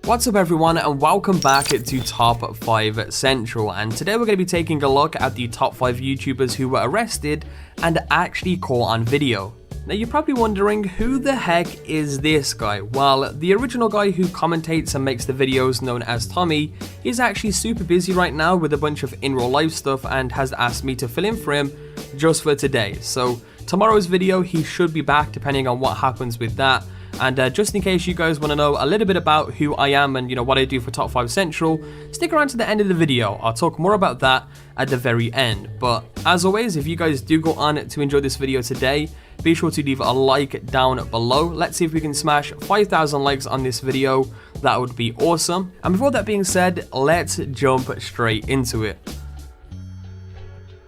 What's up everyone, and welcome back to Top 5 Central, and today we're going to be taking a look at the top 5 YouTubers who were arrested and actually caught on video. Now you're probably wondering, who the heck is this guy? Well, the original guy who commentates and makes the videos, known as Tommy, is actually super busy right now with a bunch of in real life stuff and has asked me to fill in for him just for today. So tomorrow's video he should be back depending on what happens with that. And just in case you guys want to know a little bit about who I am and what I do for Top 5 Central, stick around to the end of the video. I'll talk more about that at the very end. But as always, if you guys do go on to enjoy this video today, be sure to leave a like down below. Let's see if we can smash 5,000 likes on this video. That would be awesome. And before that being said, let's jump straight into it.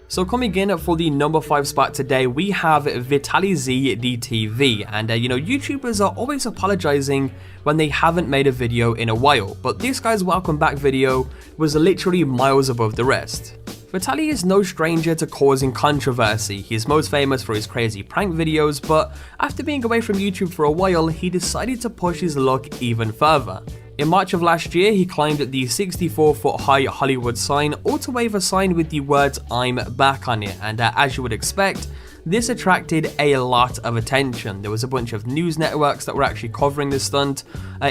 So coming in for the number 5 spot today, we have VitalyzdTv, and YouTubers are always apologizing when they haven't made a video in a while, but this guy's welcome back video was literally miles above the rest. Vitaly is no stranger to causing controversy. He's most famous for his crazy prank videos, but after being away from YouTube for a while, he decided to push his luck even further. In March of last year, he climbed the 64-foot high Hollywood sign, or to wave a sign with the words "I'm back" on it, and as you would expect, this attracted a lot of attention. There was a bunch of news networks that were actually covering this stunt.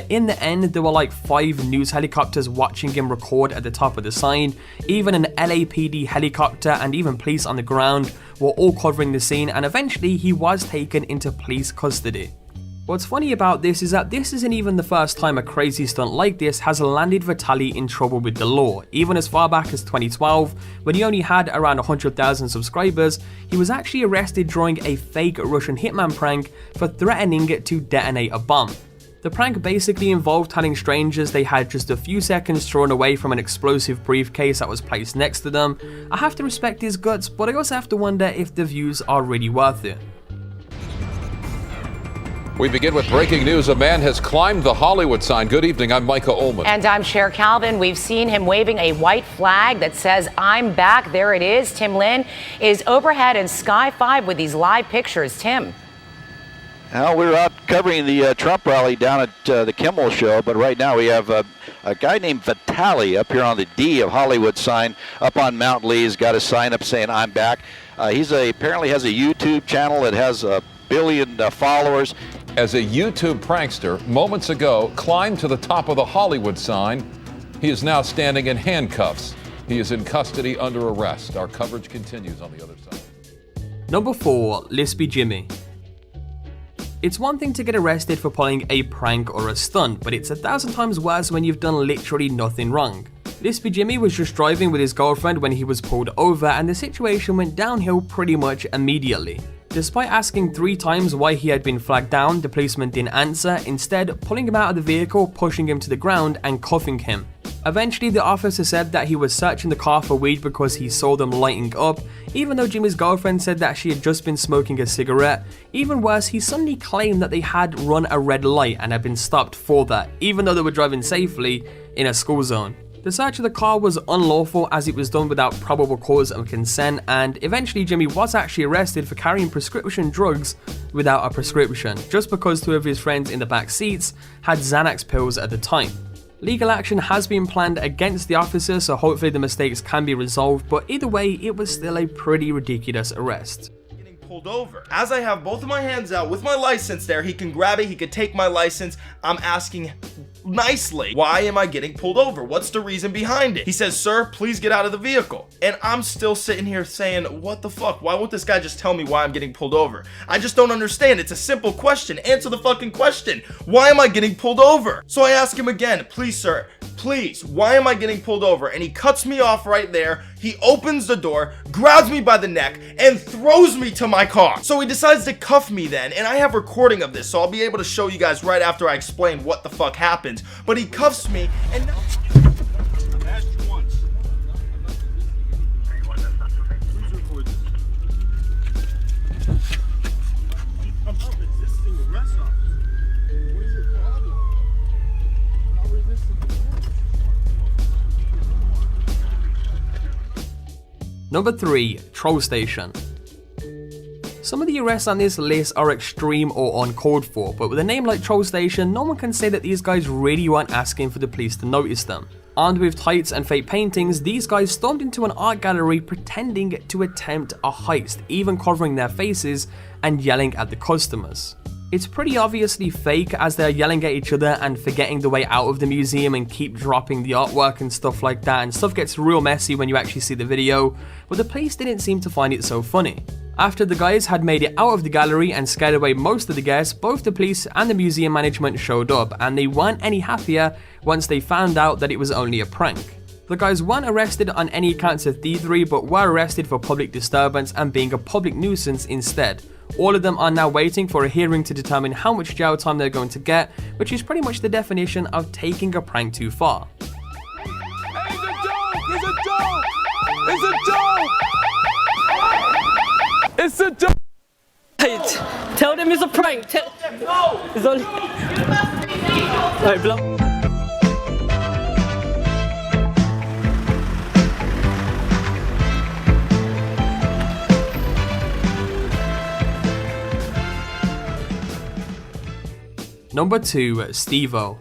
In the end, there were like 5 news helicopters watching him record at the top of the sign. Even an LAPD helicopter and even police on the ground were all covering the scene, and eventually he was taken into police custody. What's funny about this is that this isn't even the first time a crazy stunt like this has landed Vitaly in trouble with the law. Even as far back as 2012, when he only had around 100,000 subscribers, he was actually arrested during a fake Russian hitman prank for threatening to detonate a bomb. The prank basically involved telling strangers they had just a few seconds to run away from an explosive briefcase that was placed next to them. I have to respect his guts, but I also have to wonder if the views are really worth it. We begin with breaking news. A man has climbed the Hollywood sign. Good evening, I'm Micah Ullman. And I'm Cher Calvin. We've seen him waving a white flag that says, "I'm back." There it is. Tim Lin is overhead in Sky 5 with these live pictures. Tim. Well, we're out covering the Trump rally down at the Kimmel show, but right now we have a guy named Vitaly up here on the D of Hollywood sign up on Mount Lee. He's got a sign up saying, "I'm back." He's apparently has a YouTube channel that has a billion followers. As a YouTube prankster, moments ago, climbed to the top of the Hollywood sign. He is now standing in handcuffs. He is in custody under arrest. Our coverage continues on the other side. Number 4, lispyjimmy. It's one thing to get arrested for pulling a prank or a stunt, but it's 1,000 times worse when you've done literally nothing wrong. lispyjimmy was just driving with his girlfriend when he was pulled over, and the situation went downhill pretty much immediately. Despite asking 3 times why he had been flagged down, the policeman didn't answer, instead pulling him out of the vehicle, pushing him to the ground and cuffing him. Eventually the officer said that he was searching the car for weed because he saw them lighting up, even though Jimmy's girlfriend said that she had just been smoking a cigarette. Even worse, he suddenly claimed that they had run a red light and had been stopped for that, even though they were driving safely in a school zone. The search of the car was unlawful as it was done without probable cause of consent, and eventually Jimmy was actually arrested for carrying prescription drugs without a prescription, just because 2 of his friends in the back seats had Xanax pills at the time. Legal action has been planned against the officer, so hopefully the mistakes can be resolved, but either way, it was still a pretty ridiculous arrest. Pulled over. As I have both of my hands out with my license there, he can grab it, he could take my license. I'm asking nicely, why am I getting pulled over? What's the reason behind it? He says, "Sir, please get out of the vehicle." And I'm still sitting here saying, what the fuck? Why won't this guy just tell me why I'm getting pulled over? I just don't understand. It's a simple question. Answer the fucking question. Why am I getting pulled over? So I ask him again, "Please, sir, please, why am I getting pulled over?" And he cuts me off right there. He opens the door, grabs me by the neck, and throws me to my car. So he decides to cuff me then, and I have recording of this, so I'll be able to show you guys right after I explain what the fuck happened. But he cuffs me, and now... Number 3, Trollstation. Some of the arrests on this list are extreme or uncalled for, but with a name like Trollstation, no one can say that these guys really weren't asking for the police to notice them. Armed with tights and fake paintings, these guys stormed into an art gallery pretending to attempt a heist, even covering their faces and yelling at the customers. It's pretty obviously fake as they're yelling at each other and forgetting the way out of the museum and keep dropping the artwork and stuff like that, and stuff gets real messy when you actually see the video, but the police didn't seem to find it so funny. After the guys had made it out of the gallery and scared away most of the guests, both the police and the museum management showed up, and they weren't any happier once they found out that it was only a prank. The guys weren't arrested on any counts of thievery, but were arrested for public disturbance and being a public nuisance instead. All of them are now waiting for a hearing to determine how much jail time they're going to get, which is pretty much the definition of taking a prank too far. Hey, it's a joke! It's a joke! It's a joke! It's a joke! Tell them it's a prank. Tell them no. It's only. Alright, blow. Number 2, Steveo.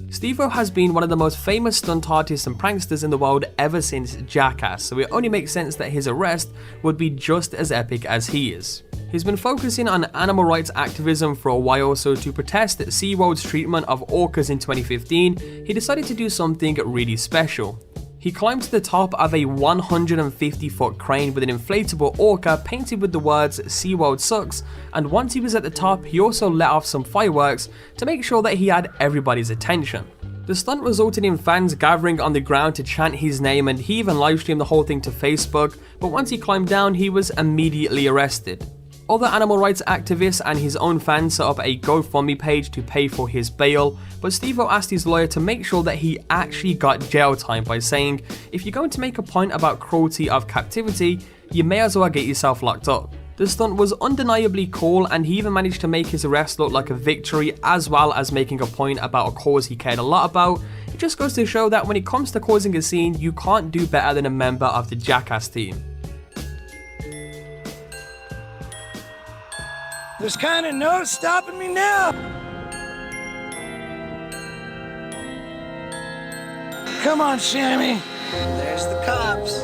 Steveo has been one of the most famous stunt artists and pranksters in the world ever since Jackass, so it only makes sense that his arrest would be just as epic as he is. He's been focusing on animal rights activism for a while, so to protest SeaWorld's treatment of orcas in 2015, he decided to do something really special. He climbed to the top of a 150-foot crane with an inflatable orca painted with the words "SeaWorld sucks," and once he was at the top, he also let off some fireworks to make sure that he had everybody's attention. The stunt resulted in fans gathering on the ground to chant his name, and he even livestreamed the whole thing to Facebook, but once he climbed down, he was immediately arrested. Other animal rights activists and his own fans set up a GoFundMe page to pay for his bail, but Steveo asked his lawyer to make sure that he actually got jail time by saying, if you're going to make a point about cruelty of captivity, you may as well get yourself locked up. The stunt was undeniably cool, and he even managed to make his arrest look like a victory, as well as making a point about a cause he cared a lot about. It just goes to show that when it comes to causing a scene, you can't do better than a member of the Jackass team. There's kind of no stopping me now. Come on, Shammy. There's the cops.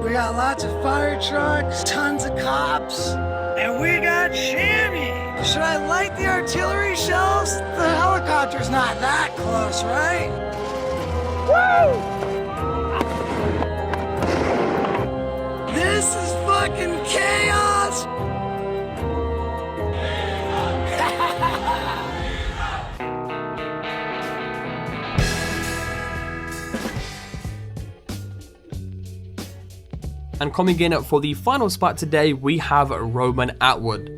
We got lots of fire trucks, tons of cops, and we got Shammy. Should I light the artillery shells? The helicopter's not that close, right? Woo! This is fucking chaos. And coming in for the final spot today, we have Roman Atwood.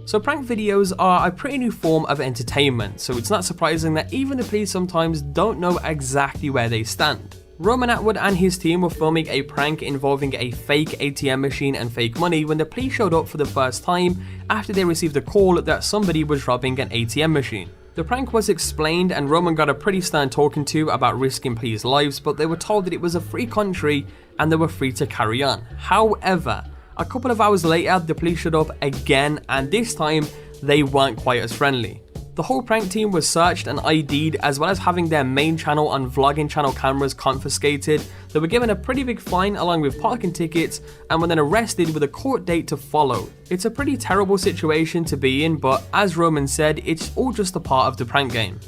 So prank videos are a pretty new form of entertainment, so it's not surprising that even the police sometimes don't know exactly where they stand. Roman Atwood and his team were filming a prank involving a fake ATM machine and fake money when the police showed up for the first time after they received a call that somebody was robbing an ATM machine. The prank was explained and Roman got a pretty stern talking to about risking police lives, but they were told that it was a free country and they were free to carry on. However, a couple of hours later, the police showed up again, and this time they weren't quite as friendly. The whole prank team was searched and ID'd, as well as having their main channel and vlogging channel cameras confiscated. They were given a pretty big fine along with parking tickets and were then arrested with a court date to follow. It's a pretty terrible situation to be in, but as Roman said, it's all just a part of the prank game.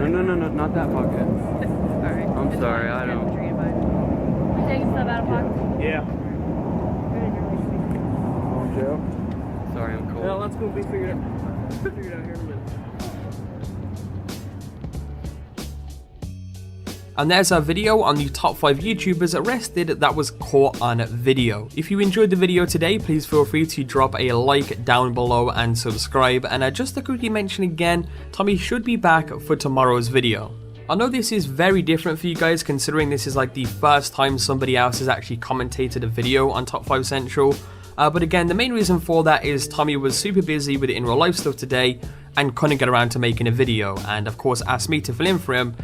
No, not that pocket. Alright. I'm sorry, I don't. You taking stuff out of pocket? Yeah. Joe? Sorry, I'm cold. No, let's go figure it out here in a minute. And there's a video on the top 5 YouTubers arrested that was caught on video. If you enjoyed the video today, please feel free to drop a like down below and subscribe. And just to quickly mention again, Tommy should be back for tomorrow's video. I know this is very different for you guys, considering this is like the first time somebody else has actually commentated a video on Top 5 Central. But again, the main reason for that is Tommy was super busy with in real life stuff today and couldn't get around to making a video, and of course asked me to fill in for him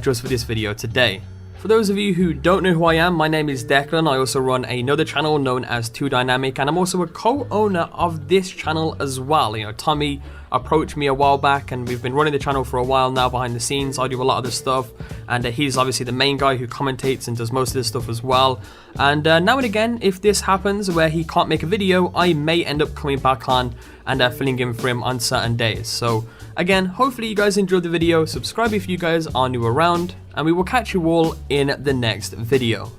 just for this video today. For those of you who don't know who I am, my name is Declan. I also run another channel known as 2Dynamic, and I'm also a co-owner of this channel as well. You know, Tommy approached me a while back, and we've been running the channel for a while now behind the scenes. I do a lot of the stuff, and he's obviously the main guy who commentates and does most of this stuff as well. And now and again, if this happens where he can't make a video, I may end up coming back on and filling in for him on certain days. So again, hopefully you guys enjoyed the video. Subscribe if you guys are new around, and we will catch you all in the next video.